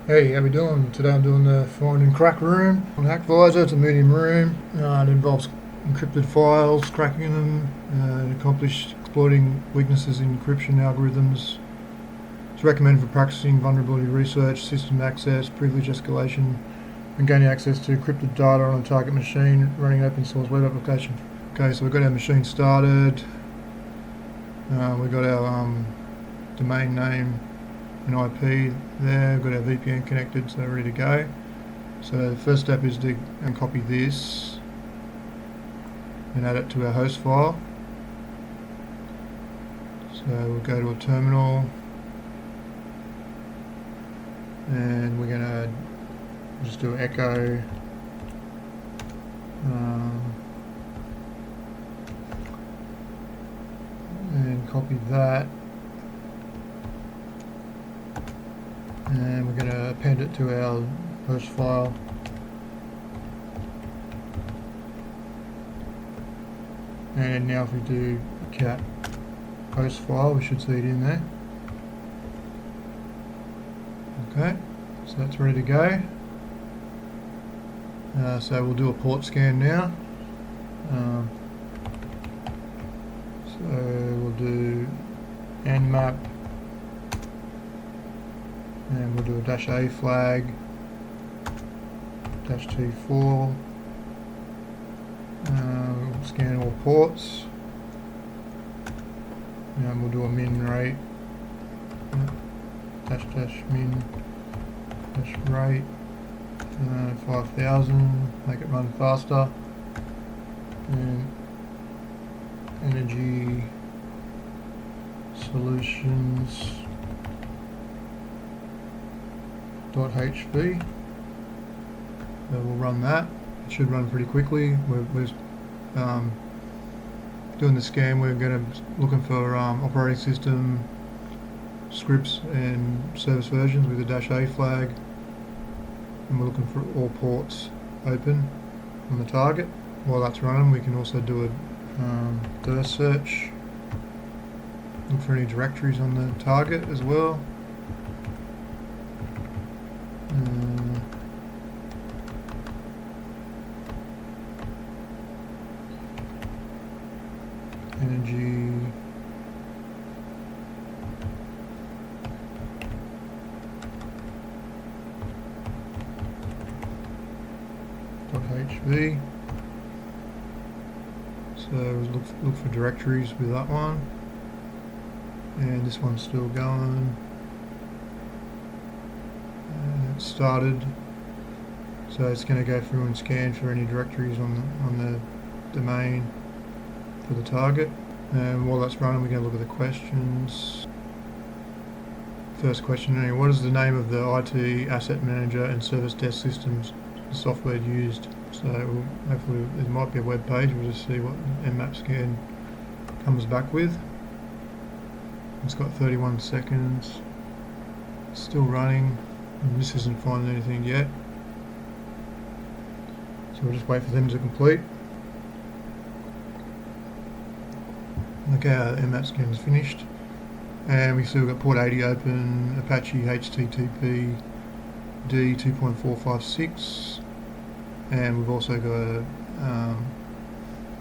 Hey, how we doing? Today I'm doing the find and crack room on Hackvisor. It's a medium room. It involves encrypted files, cracking them, and accomplish exploiting weaknesses in encryption algorithms. It's recommended for practicing vulnerability research, system access, privilege escalation, and gaining access to encrypted data on a target machine running an open source web application. Okay, so we've got our machine started. We've got our domain name and IP there. We've got our VPN connected, so ready to go. So the first step is to copy this and add it to our host file. So we'll go to a terminal and we're going to just do echo and copy that, and we're going to append it to our host file. And now if we do cat host file, we should see it in there. Okay, so that's ready to go. So we'll do a port scan now. So we'll do nmap, and we'll do a -A flag, -T4. We'll scan all ports, and we'll do a min rate, -min -rate 5000, make it run faster, and energy solutions .hv. So we'll run that. It should run pretty quickly. We're doing the scan. We're looking for operating system scripts and service versions with a -A flag, and we're looking for all ports open on the target. While that's running, we can also do a dir search, look for any directories on the target as well. Energy .hv. So look for directories with that one, and this one's still going. And it started, so it's going to go through and scan for any directories on the domain for the target. And while that's running, we're going to look at the questions. First question: what is the name of the IT asset manager and service desk systems the software used? So hopefully there might be a web page. We'll just see what nmap scan comes back with. It's got 31 seconds. It's still running, and this isn't finding anything yet. So we'll just wait for them to complete. Okay, our nmap scan is finished, and we see we've got port 80 open, Apache HTTP D 2.456, and we've also got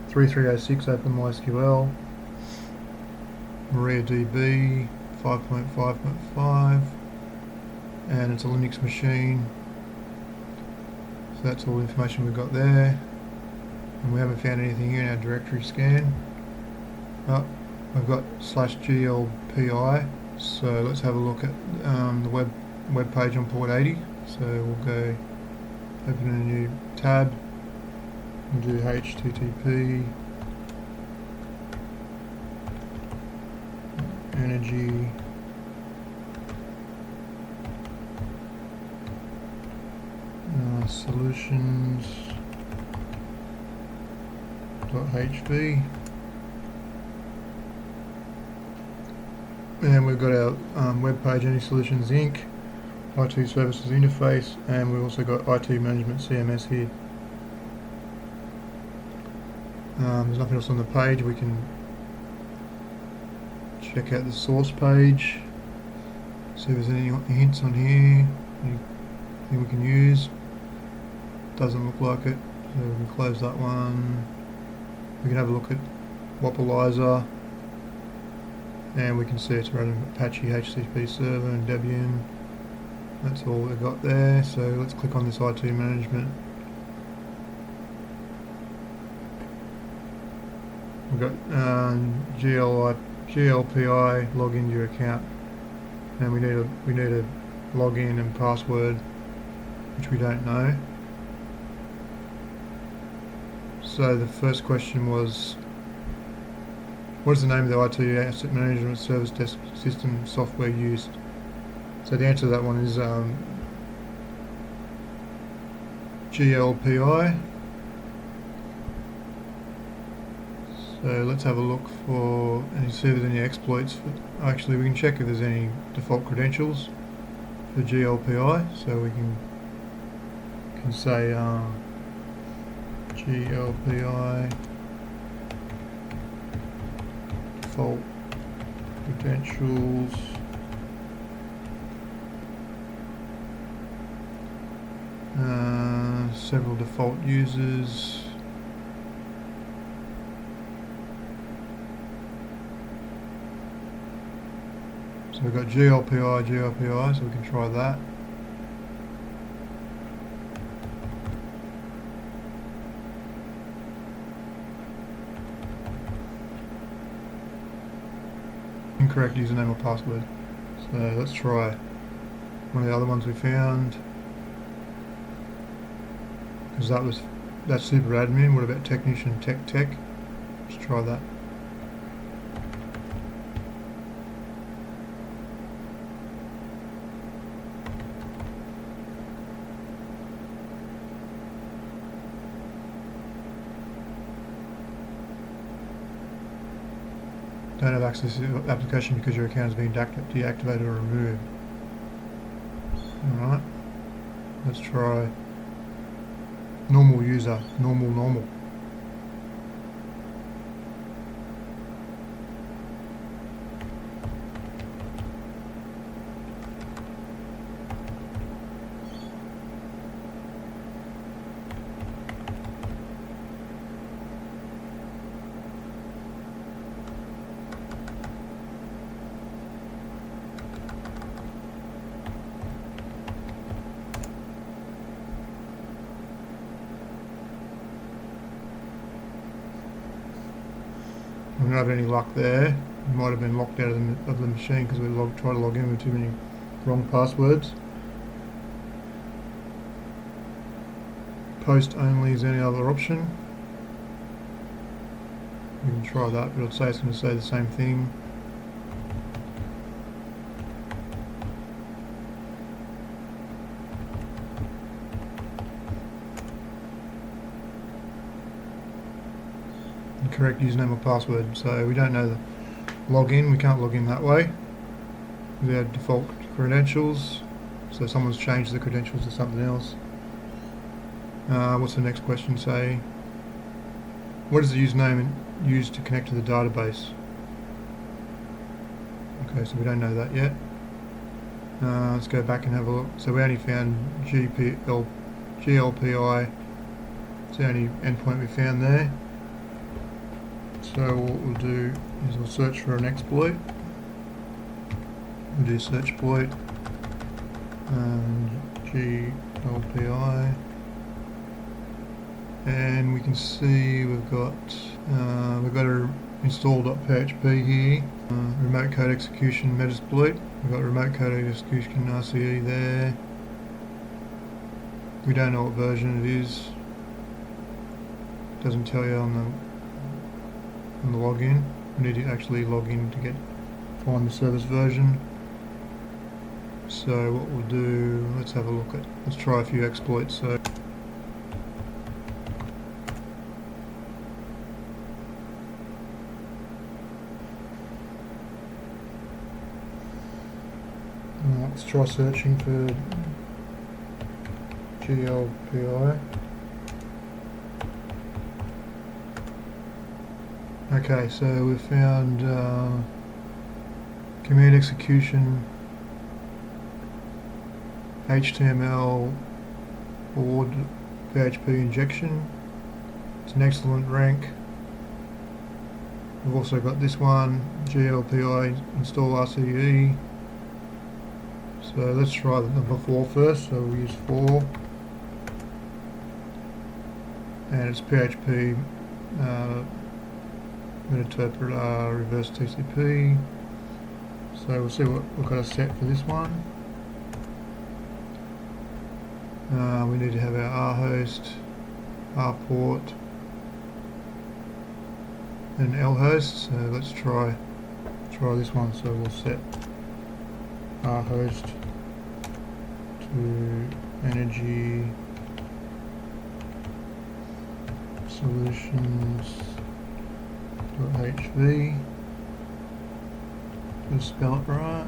3306 open MySQL, MariaDB 5.5.5, and it's a Linux machine. So that's all the information we've got there, and we haven't found anything here in our directory scan. Oh, we've got /glpi, so let's have a look at the web page on port 80. So we'll go open a new tab and do HTTP energy solutions .hv. And we've got our web page, Energy Solutions Inc., IT Services Interface, and we've also got IT Management CMS here. There's nothing else on the page. We can check out the source page, see if there's any hints on here, any can use. Doesn't look like it, so we can close that one. We can have a look at Wappalyzer, and we can see it's running Apache HTTP server and Debian. That's all we've got there, so let's click on this IT management. We've got GLPI log into your account, and we need a login and password, which we don't know. So the first question was, what is the name of the IT asset management service desk system software used? So the answer to that one is GLPI. So let's have a look for and see if there's any exploits. Actually, we can check if there's any default credentials for GLPI. So we can say GLPI default credentials. Several default users. So we've got GLPI, so we can try that. Incorrect username or password. So let's try one of the other ones we found. Because that's super admin. What about technician tech? Let's try that. Don't have access to the application because your account has been deactivated or removed. Alright, let's try normal user, normal. We don't have any luck there. We might have been locked out of the machine because we tried to log in with too many wrong passwords. Post only is any other option. We can try that, but I'd say it's going to say the same thing. Correct username or password, so we don't know the login. We can't log in that way. We have default credentials, so someone's changed the credentials to something else. What's the next question say? What is the username used to connect to the database? Okay, so we don't know that yet. Let's go back and have a look. So we only found GLPI. It's the only endpoint we found there. So what we'll do is we'll search for an exploit. We'll do search exploit and GLPI, and we can see we've got a install.php here, remote code execution metasploit. We've got remote code execution RCE there. We don't know what version it is. Doesn't tell you on the login. We need to actually log in to find the service version. So what we'll do, let's try a few exploits. So let's try searching for GLPI. Okay, so we found command execution, HTML board PHP injection. It's an excellent rank. We've also got this one, GLPI install RCE. So let's try the number 4 first, so we'll use 4. And it's PHP interpreter reverse TCP. So we'll see what we've got to set for this one. We need to have our R host, R port, and L host. So let's try this one. So we'll set R host to energy solutions.hv. Let's spell it right.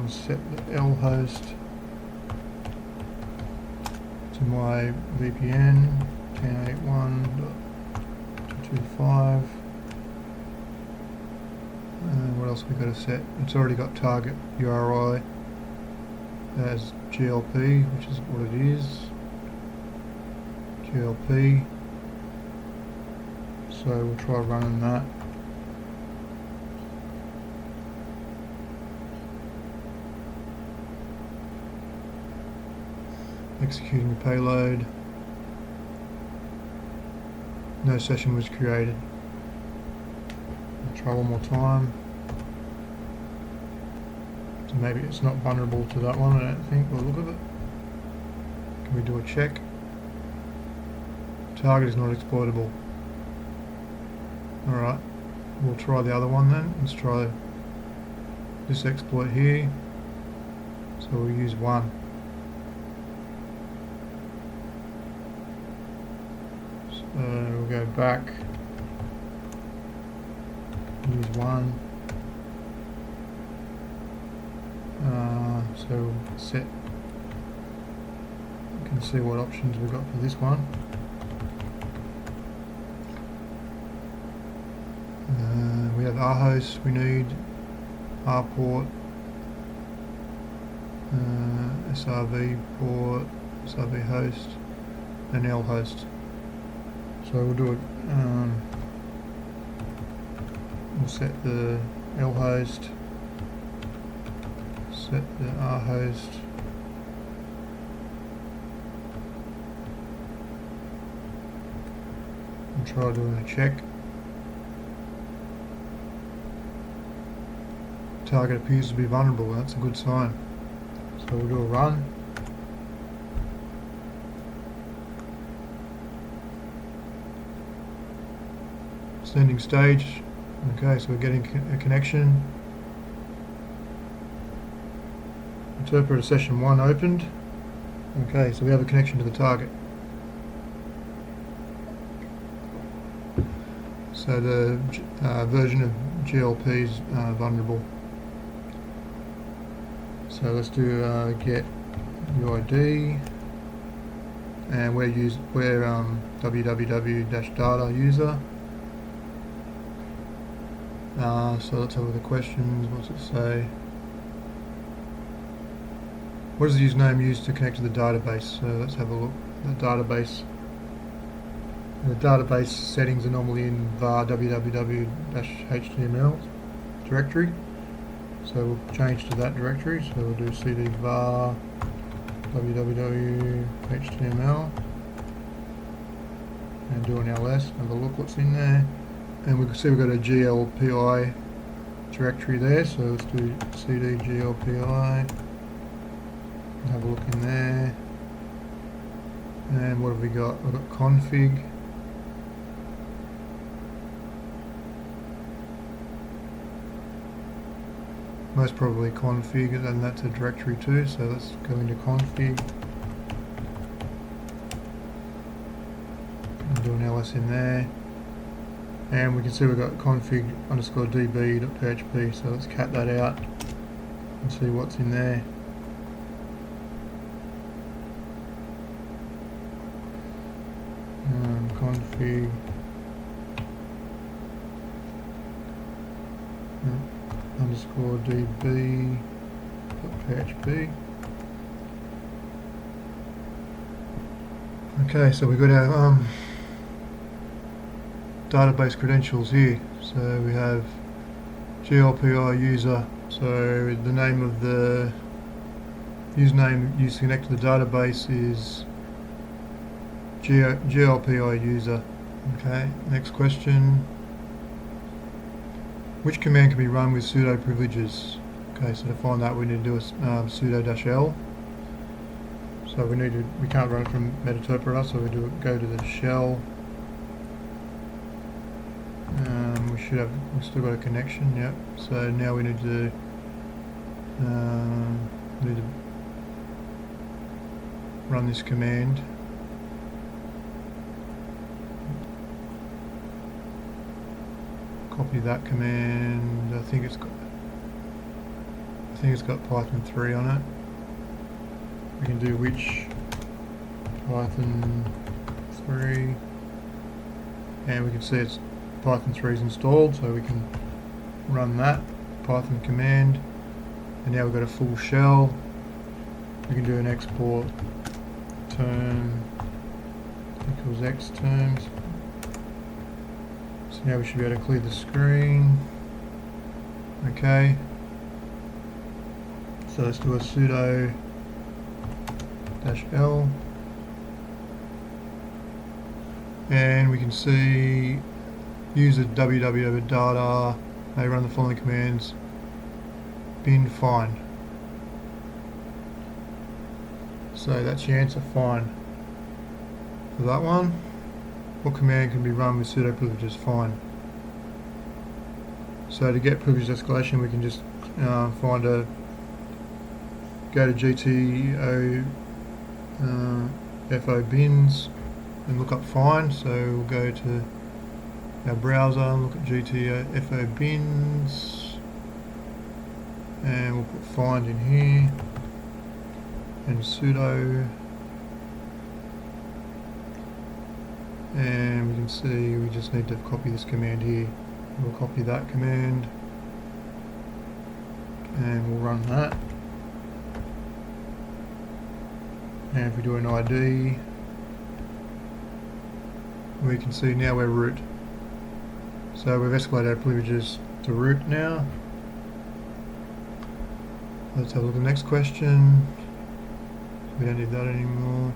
Set the L host to my VPN 1081.225. What else we got to set? It's already got target URI as GLP, which is what it is. GLP. So we'll try running that. Executing the payload. No session was created. I'll try one more time. So maybe it's not vulnerable to that one, I don't think, by the look of it. Can we do a check? Target is not exploitable. Alright, we'll try the other one then. Let's try this exploit here. So we'll use 1. We'll go back, use 1, so set, you can see what options we've got for this one. We have R host, we need R port, SRV port, SRV host, and L host. So we'll do it, we'll set the L host, set the R host, and try doing a check. Target appears to be vulnerable, that's a good sign. So we'll do a run. Sending stage. Okay, so we're getting a connection. Interpreter session 1 opened. Okay, so we have a connection to the target. So the version of GLP is vulnerable. So let's do get UID, and we're www-data user. So let's have a look at the questions. What's it say? What is the username used to connect to the database? So let's have a look at the database. The database settings are normally in var www-html directory. So we'll change to that directory. So we'll do cd var www.html and do an ls. Have a look what's in there. And we can see we've got a GLPI directory there, so let's do cd GLPI, have a look in there, and what have we got? We've got config, most probably config, and that's a directory too, so let's go into config, and do an ls in there. And we can see we've got config_db.php, so let's cat that out and see what's in there. Config underscore db .php. Okay, so we've got our database credentials here. So we have GLPI user, so the name of the username used to connect to the database is GLPI user. Okay, next question. Which command can be run with sudo privileges? Okay, so to find that we need to do a sudo-l. So we can't run it from metinterpreter, so we go to the shell. We've still got a connection, yep. So now we need to run this command. Copy that command. I think it's got Python 3 on it. We can do which Python 3, and we can see it's Python 3 is installed, so we can run that Python command, and now we've got a full shell. We can do an export term equals x terms. So now we should be able to clear the screen. Okay. So let's do a sudo -l, and we can see user www.data may run the following commands: bin find. So that's your answer, find. For that one, what command can be run with sudo privileges? Find. So to get privilege escalation, we can just go to GTO FO bins and look up find. So we'll go to our browser and look at GTO FO bins, and we'll put find in here and sudo, and we can see we just need to copy this command here. We'll copy that command and we'll run that. And if we do an ID, we can see now we're root. So we've escalated our privileges to root now. Let's have a look at the next question. We don't need that anymore.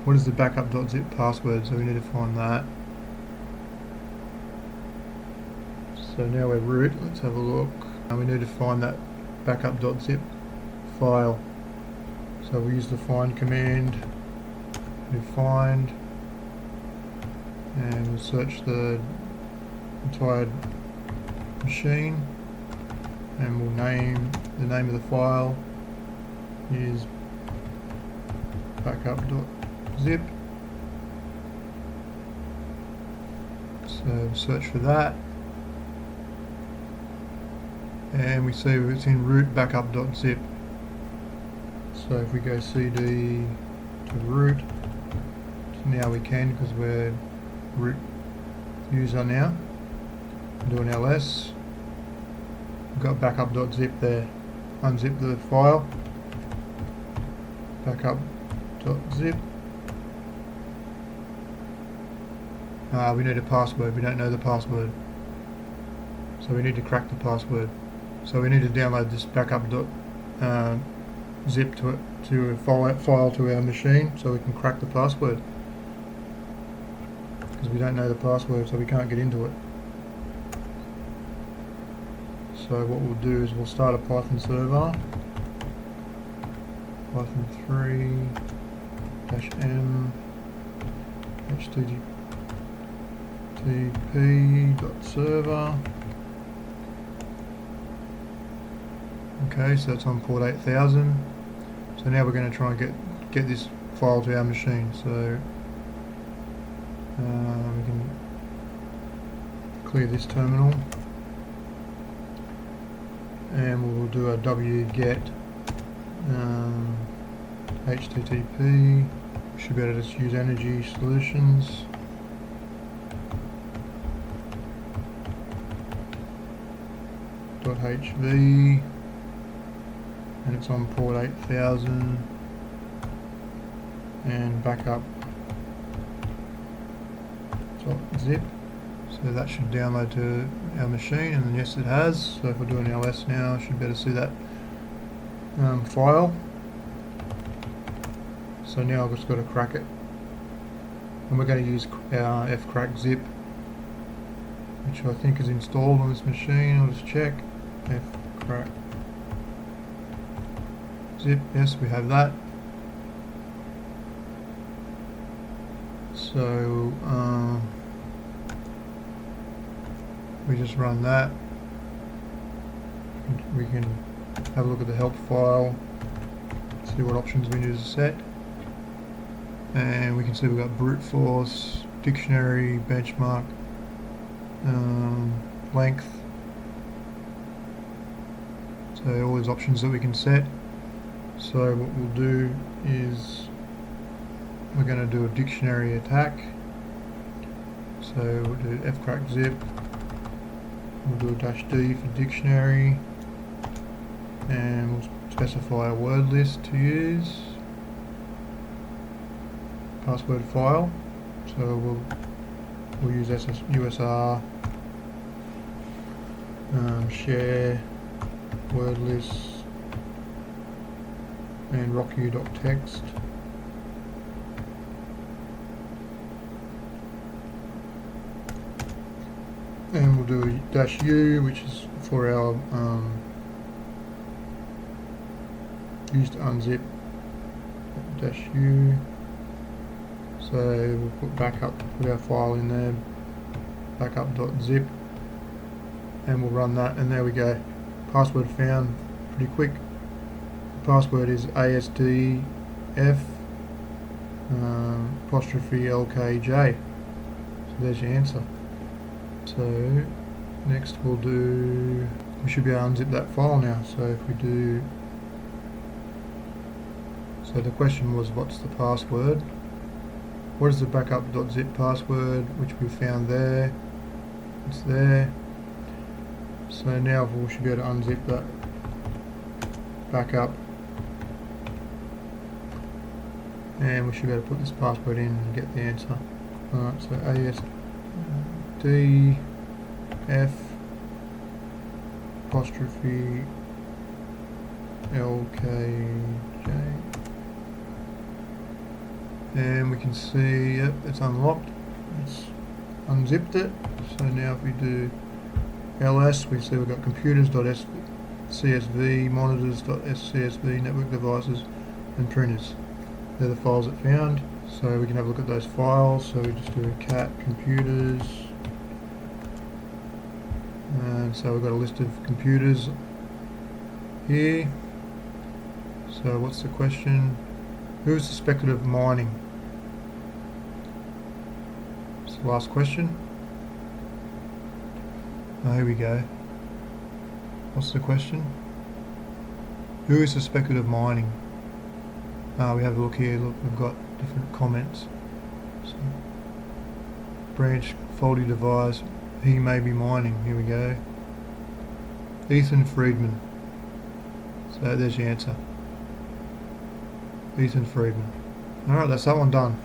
What is the backup.zip password? So we need to find that. So now we're root. Let's have a look. We need to find that backup.zip file. So we use the find command. We find, and we'll search the entire machine, and we'll name the name of the file is backup.zip. So search for that, and we see it's in root backup.zip. So if we go cd to root, now we can, because we're root user now. Do an ls. We've got backup.zip there. Unzip the file. Backup.zip. We need a password. We don't know the password, so we need to crack the password. So we need to download this backup.zip to a file to our machine, so we can crack the password. Because we don't know the password, so we can't get into it. So what we'll do is we'll start a Python server. Python 3-m http.server. Okay, so it's on port 8000. So now we're going to try and get this file to our machine. So we can clear this terminal, and we'll do a wget http. We should be able to just use energy solutions. .hv, and it's on port 8000, and backup .zip. So that should download to our machine, and then yes, it has. So if we're doing ls now, I should better see that file. So now I've just got to crack it, and we're going to use our fcrack zip, which I think is installed on this machine. I'll just check. Fcrack zip, yes, we have that. So we just run that. We can have a look at the help file, see what options we need to set, and we can see we've got brute force, dictionary, benchmark, length. So all these options that we can set. So what we'll do is we're going to do a dictionary attack. So we'll do fcrack zip. We'll do a -D for dictionary, and we'll specify a word list to use. Password file. So we'll use USR, share, word list, and rocku.txt. And we'll do a -U, which is for our use to unzip -U. So we'll put backup, put our file in there, backup.zip, and we'll run that, and there we go. Password found pretty quick. The password is ASDF apostrophe LKJ. So there's your answer. So next we should be able to unzip that file now. So if we do, so the question was, what's the password? What is the backup.zip password, which we found there? It's there. So now we should be able to unzip that backup, and we should be able to put this password in and get the answer. Alright, so ASDF apostrophe LKJ, and we can see, yep, it's unlocked. It's unzipped it. So now if we do ls, we see we've got computers.csv, monitors.csv, network devices, and printers. They're the files it found. So we can have a look at those files. So we just do cat computers, and so we've got a list of computers here. So what's the question? Who is suspected of mining? It's the last question. Oh, here we go. What's the question? Who is suspected of mining? We have a look here. Look, we've got different comments. So, branch faulty device. He may be mining. Here we go. Ethan Friedman. So there's your answer. Ethan Friedman. Alright, that's that one done.